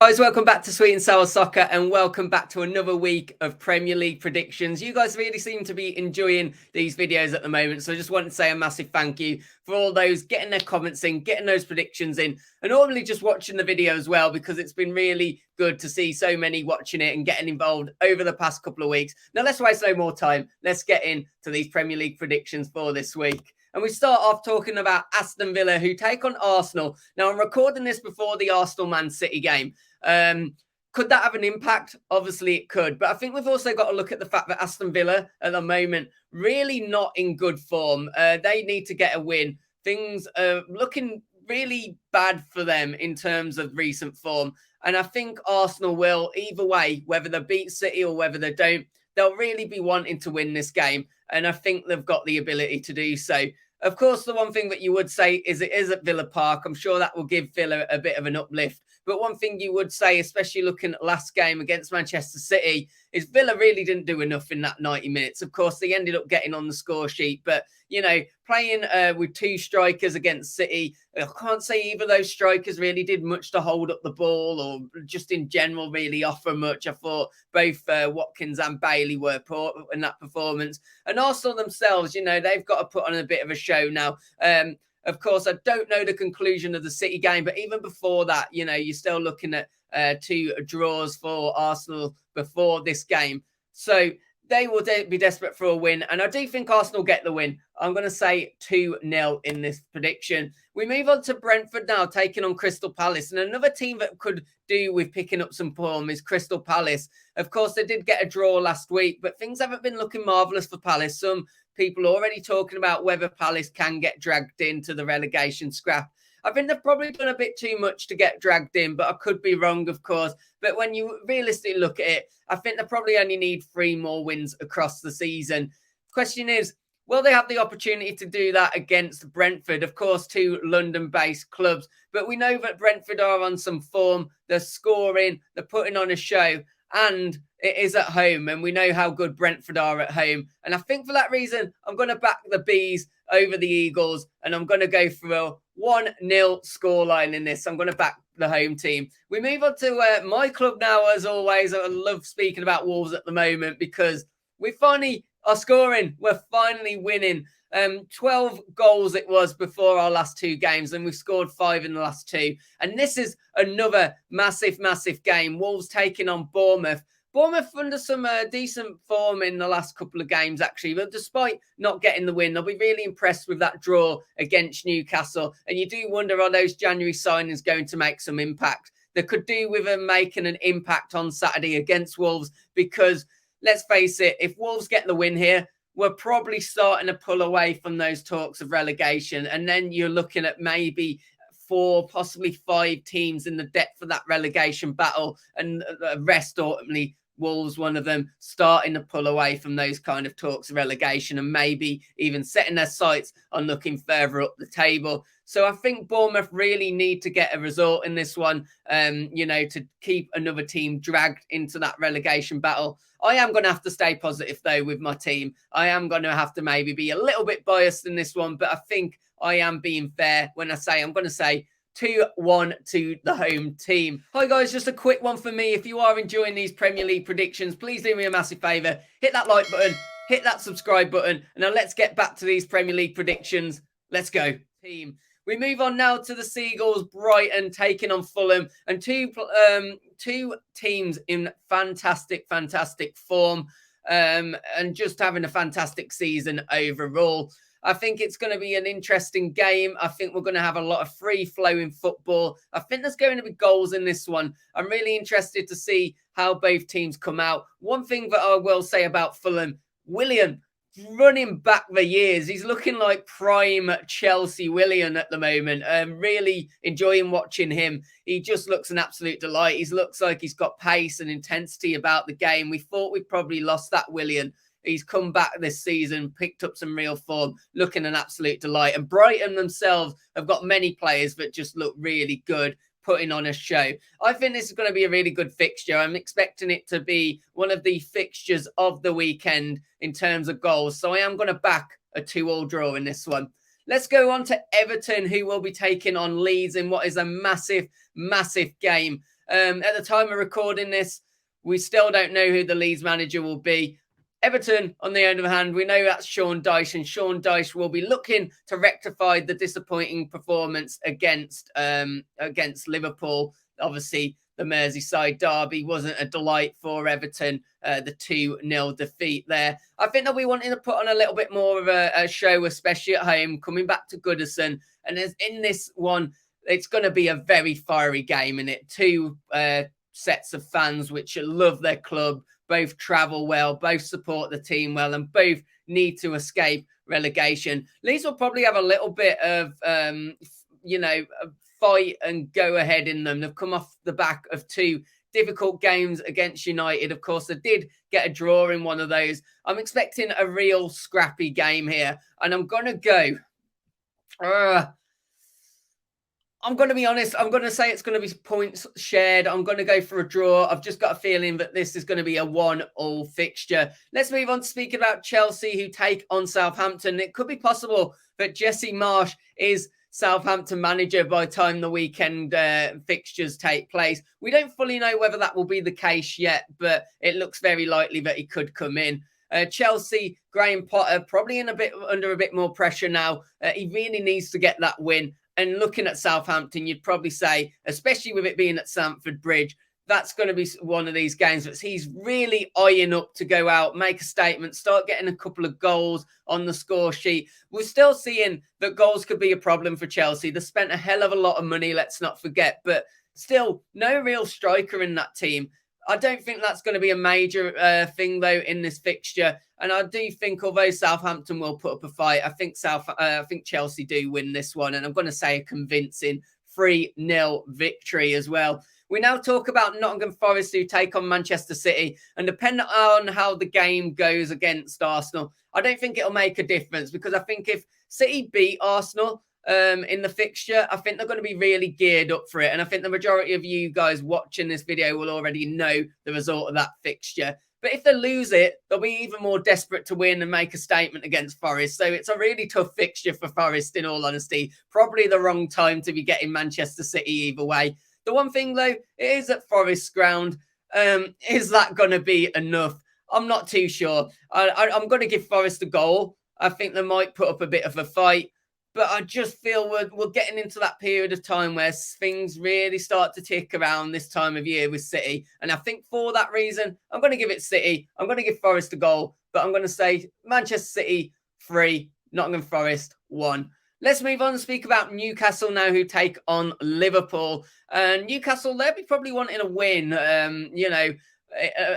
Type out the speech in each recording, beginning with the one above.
Guys, welcome back to Sweet and Sour Soccer and welcome back to another week of Premier League predictions. You guys really seem to be enjoying these videos at the moment, so I just want to say a massive thank you for all those getting their comments in, getting those predictions in, and normally just watching the video as well, because it's been really good to see so many watching it and getting involved over the past couple of weeks. Now, let's waste no more time. Let's get into these Premier League predictions for this week. And we start off talking about Aston Villa, who take on Arsenal. Now, I'm recording this before the Arsenal-Man City game. Could that have an impact? Obviously, it could. But I think we've also got to look at the fact that Aston Villa, at the moment, really not in good form. They need to get a win. Things are looking really bad for them in terms of recent form. And I think Arsenal will, either way, whether they beat City or whether they don't, they'll really be wanting to win this game. And I think they've got the ability to do so. Of course, the one thing that you would say is it is at Villa Park. I'm sure that will give Villa a bit of an uplift. But one thing you would say, especially looking at last game against Manchester City, is Villa really didn't do enough in that 90 minutes. Of course, they ended up getting on the score sheet. But, you know, playing with two strikers against City, I can't say either of those strikers really did much to hold up the ball or just in general really offer much. I thought both Watkins and Bailey were poor in that performance. And Arsenal themselves, you know, they've got to put on a bit of a show now. Of course, I don't know the conclusion of the City game, but even before that, you know, you're still looking at two draws for Arsenal before this game. So they will be desperate for a win. And I do think Arsenal get the win. I'm going to say 2-0 in this prediction. We move on to Brentford now, taking on Crystal Palace. And another team that could do with picking up some form is Crystal Palace. Of course, they did get a draw last week, but things haven't been looking marvellous for Palace. Some people already talking about whether Palace can get dragged into the relegation scrap. I think they've probably done a bit too much to get dragged in, but I could be wrong, of course. But when you realistically look at it, I think they probably only need 3 more wins across the season. Question is, will they have the opportunity to do that against Brentford? Of course, 2 London-based clubs. But we know that Brentford are on some form. They're scoring. They're putting on a show. And it is at home. And we know how good Brentford are at home. And I think for that reason, I'm going to back the Bees over the Eagles. And I'm going to go for a 1-0 scoreline in this. I'm going to back the home team. We move on to my club now, as always. I love speaking about Wolves at the moment because we finally are scoring. We're finally winning. 12 goals it was before our last 2 games, and we've scored 5 in the last 2. And this is another massive, massive game. Wolves taking on Bournemouth. Bournemouth under some decent form in the last couple of games, actually. But despite not getting the win, I'll be really impressed with that draw against Newcastle. And you do wonder, are those January signings going to make some impact? They could do with them making an impact on Saturday against Wolves because, let's face it, if Wolves get the win here, we're probably starting to pull away from those talks of relegation. And then you're looking at maybe 4, possibly 5 teams in the depth of that relegation battle. And the rest, ultimately, Wolves, one of them, starting to pull away from those kind of talks of relegation and maybe even setting their sights on looking further up the table. So I think Bournemouth really need to get a result in this one, you know, to keep another team dragged into that relegation battle. I am going to have to stay positive, though, with my team. I am going to have to maybe be a little bit biased in this one, but I think I am being fair when I say I'm going to say 2-1 to the home team. Hi, guys. Just a quick one for me. If you are enjoying these Premier League predictions, please do me a massive favour. Hit that like button, hit that subscribe button, and now let's get back to these Premier League predictions. Let's go, team. We move on now to the Seagulls, Brighton taking on Fulham, and two teams in fantastic, fantastic form, and just having a fantastic season overall. I think it's going to be an interesting game. I think we're going to have a lot of free-flowing football. I think there's going to be goals in this one. I'm really interested to see how both teams come out. One thing that I will say about Fulham, Willian, running back the years. He's looking like prime Chelsea Willian at the moment. Really enjoying watching him. He just looks an absolute delight. He looks like he's got pace and intensity about the game. We thought we probably lost that Willian. He's come back this season, picked up some real form, looking an absolute delight. And Brighton themselves have got many players that just look really good. putting on a show. I think this is going to be a really good fixture. I'm expecting it to be one of the fixtures of the weekend in terms of goals. So I am going to back a 2-2 draw in this one. Let's go on to Everton, who will be taking on Leeds in what is a massive, massive game. At the time of recording this, we still don't know who the Leeds manager will be. Everton, on the other hand, we know that's Sean Dyche, and Sean Dyche will be looking to rectify the disappointing performance against Liverpool. Obviously, the Merseyside derby wasn't a delight for Everton, the 2-0 defeat there. I think that we wanted to put on a little bit more of a show, especially at home, coming back to Goodison. And in this one, it's going to be a very fiery game in it. Two sets of fans which love their club, both travel well, both support the team well, and both need to escape relegation. Leeds will probably have a little bit of, fight and go ahead in them. They've come off the back of two difficult games against United. Of course, they did get a draw in one of those. I'm expecting a real scrappy game here, and I'm going to go... I'm going to be honest. I'm going to say it's going to be points shared. I'm going to go for a draw. I've just got a feeling that this is going to be a 1-1 fixture. Let's move on to speaking about Chelsea, who take on Southampton. It could be possible that Jesse Marsch is Southampton manager by the time the weekend fixtures take place. We don't fully know whether that will be the case yet, but it looks very likely that he could come in. Chelsea, Graham Potter, probably under a bit more pressure now. He really needs to get that win. And looking at Southampton, you'd probably say, especially with it being at Stamford Bridge, that's going to be one of these games that he's really eyeing up to go out, make a statement, start getting a couple of goals on the score sheet. We're still seeing that goals could be a problem for Chelsea. They spent a hell of a lot of money, let's not forget, but still no real striker in that team. I don't think that's going to be a major thing, though, in this fixture. And I do think, although Southampton will put up a fight, I think Chelsea do win this one. And I'm going to say a convincing 3-0 victory as well. We now talk about Nottingham Forest, who take on Manchester City. And depending on how the game goes against Arsenal, I don't think it'll make a difference, because I think if City beat Arsenal in the fixture, I think they're going to be really geared up for it. And I think the majority of you guys watching this video will already know the result of that fixture. But if they lose it, they'll be even more desperate to win and make a statement against Forest. So it's a really tough fixture for Forest, in all honesty. Probably the wrong time to be getting Manchester City either way. The one thing, though, it is at Forest's ground. Is that going to be enough? I'm not too sure. I'm going to give Forest a goal. I think they might put up a bit of a fight. But I just feel we're getting into that period of time where things really start to tick around this time of year with City. And I think for that reason, I'm going to give it City. I'm going to give Forest a goal. But I'm going to say Manchester City 3, Nottingham Forest 1. Let's move on and speak about Newcastle now, who take on Liverpool. Newcastle, they'll be probably wanting a win,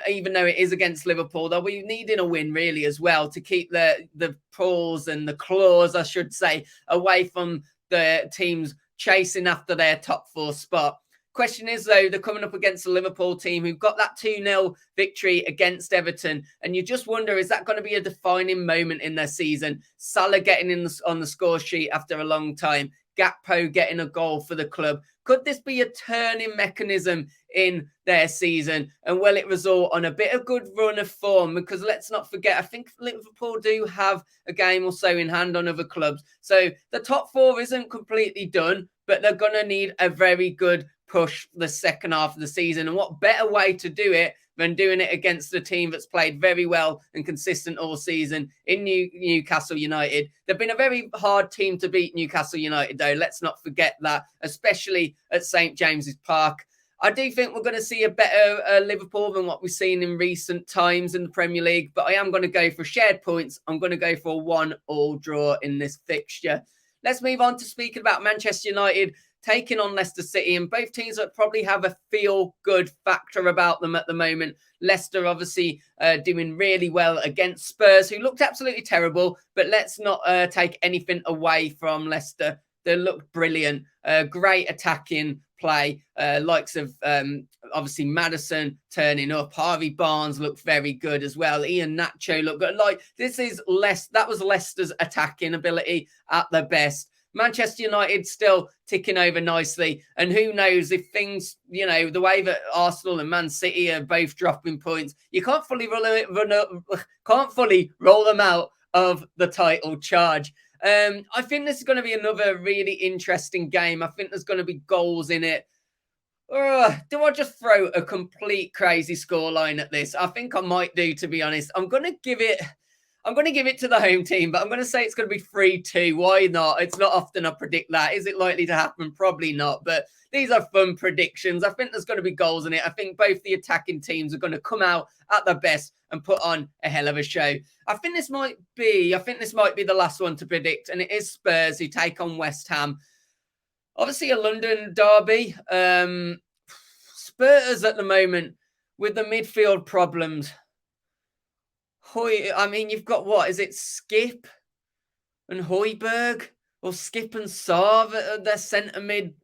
even though it is against Liverpool. They'll be needing a win, really, as well, to keep the paws and the claws, I should say, away from the teams chasing after their top 4 spot. Question is, though, they're coming up against the Liverpool team who got that 2-0 victory against Everton. And you just wonder, is that going to be a defining moment in their season? Salah getting on the score sheet after a long time. Gakpo getting a goal for the club. Could this be a turning mechanism in their season? And will it result on a bit of good run of form? Because let's not forget, I think Liverpool do have a game or so in hand on other clubs. So the top 4 isn't completely done, but they're going to need a very good push the second half of the season. And what better way to do it than doing it against a team that's played very well and consistent all season in Newcastle United. They've been a very hard team to beat, Newcastle United, though. Let's not forget that, especially at St. James's Park. I do think we're going to see a better Liverpool than what we've seen in recent times in the Premier League, but I am going to go for shared points. I'm going to go for a 1-1 draw in this fixture. Let's move on to speaking about Manchester United taking on Leicester City, and both teams that probably have a feel-good factor about them at the moment. Leicester obviously doing really well against Spurs, who looked absolutely terrible, but let's not take anything away from Leicester. They looked brilliant. Great attacking play, likes of obviously Maddison turning up. Harvey Barnes looked very good as well. Ian Nacho looked good. That was Leicester's attacking ability at their best. Manchester United still ticking over nicely. And who knows if things, the way that Arsenal and Man City are both dropping points, you can't fully roll them out of the title charge. I think this is going to be another really interesting game. I think there's going to be goals in it. Do I just throw a complete crazy scoreline at this? I think I might do, to be honest. I'm going to give it to the home team, but I'm going to say it's going to be 3-2. Why not? It's not often I predict that. Is it likely to happen? Probably not, but these are fun predictions. I think there's going to be goals in it. I think both the attacking teams are going to come out at their best and put on a hell of a show. I think this might be the last one to predict, and it is Spurs who take on West Ham. Obviously, a London derby. Spurs at the moment with the midfield problems. You've got what? Is it Skip and Højbjerg or Skip and Sarr? Their centre mid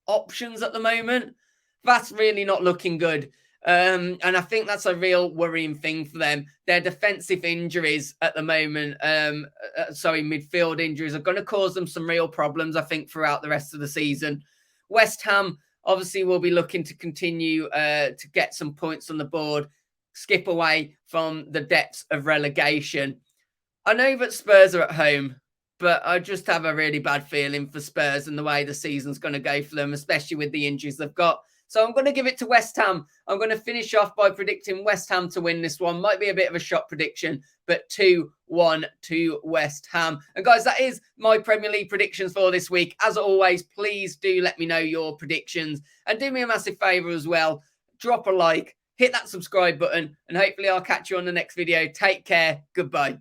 options at the moment. That's really not looking good. And I think that's a real worrying thing for them. Their defensive injuries at the moment, midfield injuries are going to cause them some real problems, I think, throughout the rest of the season. West Ham obviously will be looking to continue to get some points on the board, skip away from the depths of relegation. I know that Spurs are at home, but I just have a really bad feeling for Spurs and the way the season's going to go for them, especially with the injuries they've got. So I'm going to give it to West Ham. I'm going to finish off by predicting West Ham to win this one. Might be a bit of a shock prediction, but 2-1 to West Ham. And guys, that is my Premier League predictions for this week. As always, please do let me know your predictions. And do me a massive favour as well. Drop a like, hit that subscribe button, and hopefully I'll catch you on the next video. Take care. Goodbye.